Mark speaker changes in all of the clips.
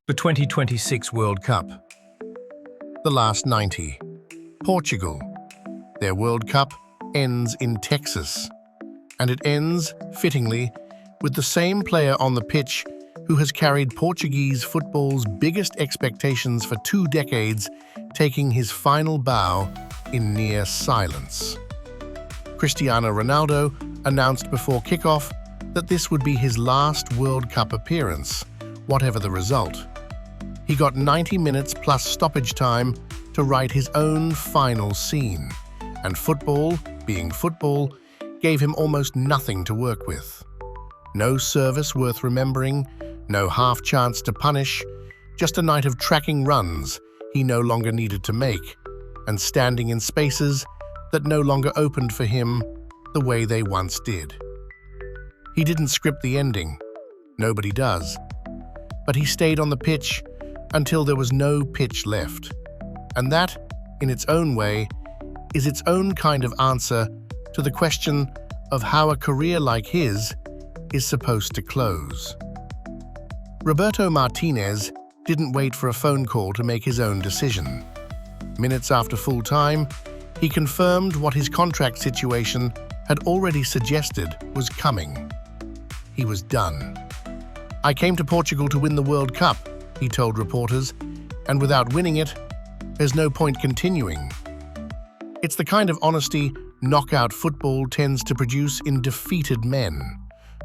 Speaker 1: The 2026 World Cup. The last 90. Portugal. Their World Cup ends in Texas. And it ends, fittingly, with the same player on the pitch who has carried Portuguese football's biggest expectations for 2 decades, taking his final bow in near silence. Cristiano Ronaldo announced before kickoff that this would be his last World Cup appearance, whatever the result. He got 90 minutes plus stoppage time to write his own final scene, and football, being football, gave him almost nothing to work with. No service worth remembering, no half chance to punish, just a night of tracking runs he no longer needed to make, and standing in spaces that no longer opened for him the way they once did. He didn't script the ending, nobody does, but he stayed on the pitch until there was no pitch left. And that, in its own way, is its own kind of answer to the question of how a career like his is supposed to close. Roberto Martinez didn't wait for a phone call to make his own decision. Minutes after full time, he confirmed what his contract situation had already suggested was coming. He was done. "I came to Portugal to win the World Cup," he told reporters, "and without winning it, there's no point continuing." It's the kind of honesty knockout football tends to produce in defeated men.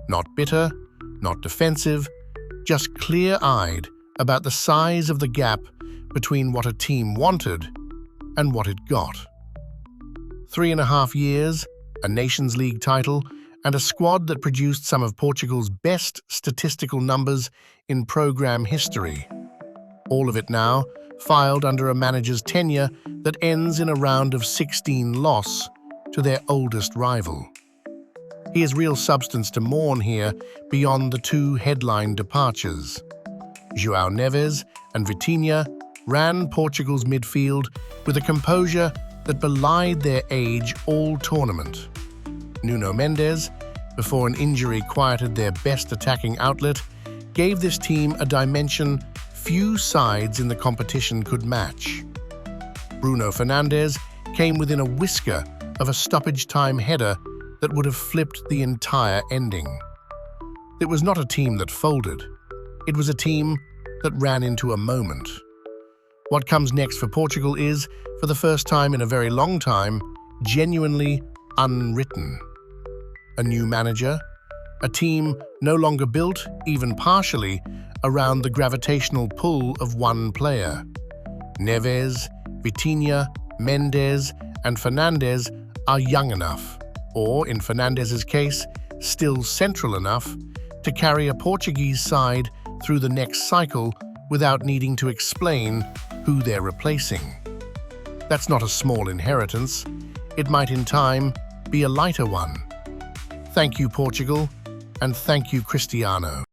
Speaker 1: Not bitter, not defensive, just clear-eyed about the size of the gap between what a team wanted and what it got. 3.5 years, a Nations League title, and a squad that produced some of Portugal's best statistical numbers in program history. All of it now filed under a manager's tenure that ends in a round of 16 loss to their oldest rival. He has real substance to mourn here beyond the 2 headline departures. João Neves and Vitinha ran Portugal's midfield with a composure that belied their age all tournament. Nuno Mendes, before an injury quieted their best attacking outlet, gave this team a dimension few sides in the competition could match. Bruno Fernandes came within a whisker of a stoppage-time header that would have flipped the entire ending. It was not a team that folded. It was a team that ran into a moment. What comes next for Portugal is, for the first time in a very long time, genuinely unwritten. A new manager, a team no longer built, even partially, around the gravitational pull of one player. Neves, Vitinha, Mendes, and Fernandes are young enough, or in Fernandes's case, still central enough, to carry a Portuguese side through the next cycle without needing to explain who they're replacing. That's not a small inheritance. It might in time be a lighter one. Thank you, Portugal, and thank you, Cristiano.